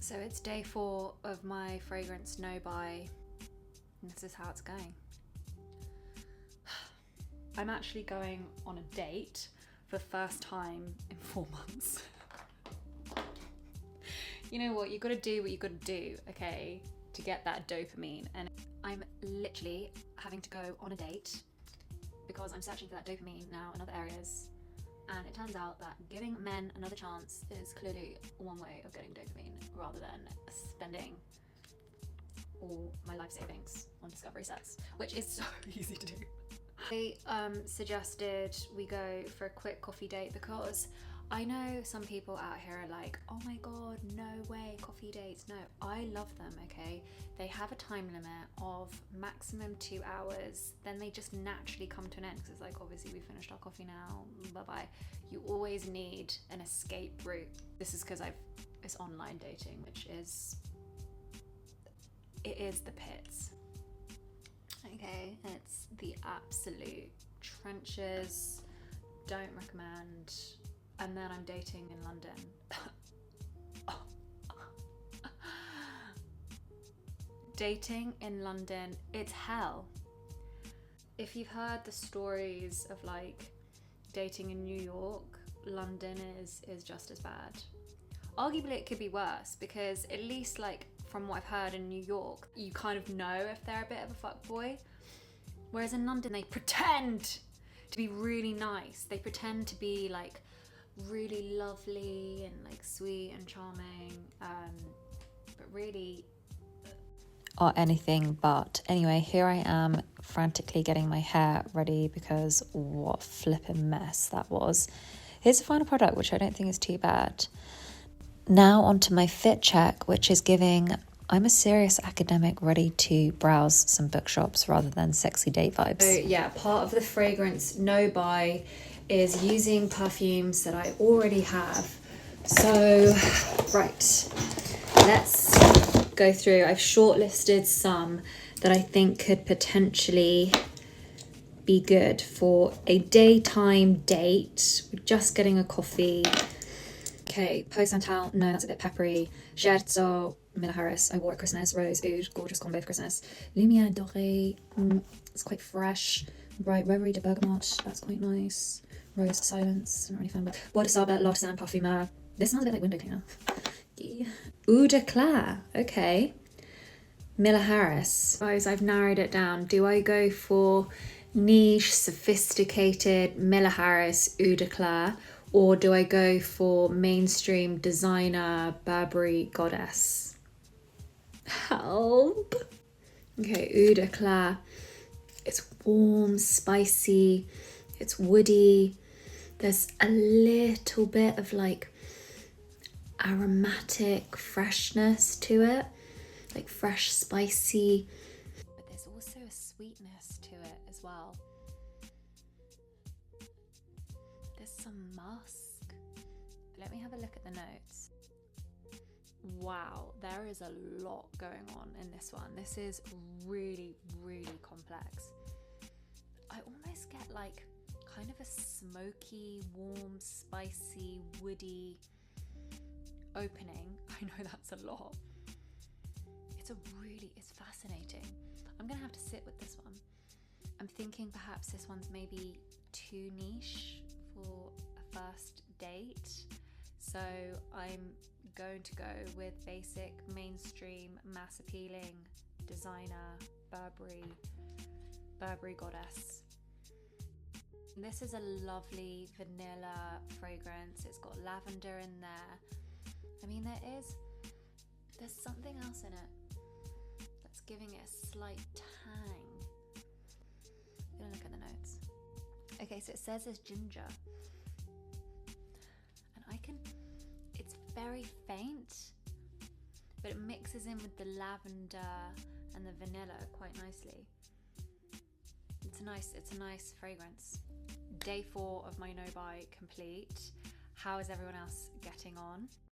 So it's day 4 of my fragrance no buy, and this is how it's going. I'm actually going on a date for the first time in 4 months. You know what, you gotta do what you gotta do, okay, to get that dopamine. And I'm literally having to go on a date because I'm searching for that dopamine now in other areas. And it turns out that giving men another chance is clearly one way of getting dopamine rather than spending all my life savings on discovery sets, which is so easy to do. They suggested we go for a quick coffee date because I know some people out here are like, oh my god, no way, coffee dates. No, I love them, okay? They have a time limit of maximum 2 hours, then they just naturally come to an end because it's like, obviously we finished our coffee now, bye-bye. You always need an escape route. This is because it's online dating, which is, it is the pits. Okay, it's the absolute trenches, don't recommend. And then I'm dating in London. Dating in London, it's hell. If you've heard the stories of like dating in New York, London is just as bad. Arguably it could be worse because at least like from what I've heard in New York, you kind of know if they're a bit of a fuckboy. Whereas in London, they pretend to be really nice. They pretend to be like really lovely and like sweet and charming, but really or anything but. Anyway, here I am frantically getting my hair ready because what a flipping mess that was. Here's the final product, which I don't think is too bad. Now onto my fit check, which is giving I'm a serious academic ready to browse some bookshops rather than sexy date vibes. So yeah, part of the fragrance no buy is using perfumes that I already have. So right, let's go through. I've shortlisted some that I think could potentially be good for a daytime date. We're just getting a coffee. Okay, Peau Santal, no, that's a bit peppery. Scherzo, Miller Harris, I wore at Christmas. Rose Oud, gorgeous combo for Christmas. Lumiere Dorée, it's quite fresh. Bright Reverie de Bergamote, that's quite nice. Rose Silence, I'm not really fan, but Bois de Sable, L'Artisan Parfumeur. This smells a bit like window cleaner. Yeah. Eau de Claire, okay. Miller Harris. Guys, I've narrowed it down. Do I go for niche, sophisticated Miller Harris Eau de Claire, or do I go for mainstream designer Burberry Goddess? Help. Okay, Eau de Claire. It's warm, spicy, it's woody. There's a little bit of like aromatic freshness to it, like fresh, spicy. But there's also a sweetness to it as well. There's some musk. Let me have a look at the notes. Wow, there is a lot going on in this one. This is really, really complex. I almost get like kind of a smoky, warm, spicy, woody opening. I know that's a lot. It's fascinating. I'm gonna have to sit with this one. I'm thinking perhaps this one's maybe too niche for a first date. So I'm going to go with basic, mainstream, mass appealing, designer, Burberry Goddess. This is a lovely vanilla fragrance. It's got lavender in there. I mean, there's something else in it that's giving it a slight tang. I'm gonna look at the notes. Okay, so it says there's ginger. And it's very faint, but it mixes in with the lavender and the vanilla quite nicely. It's a nice fragrance. Day 4 of my no buy complete. How is everyone else getting on?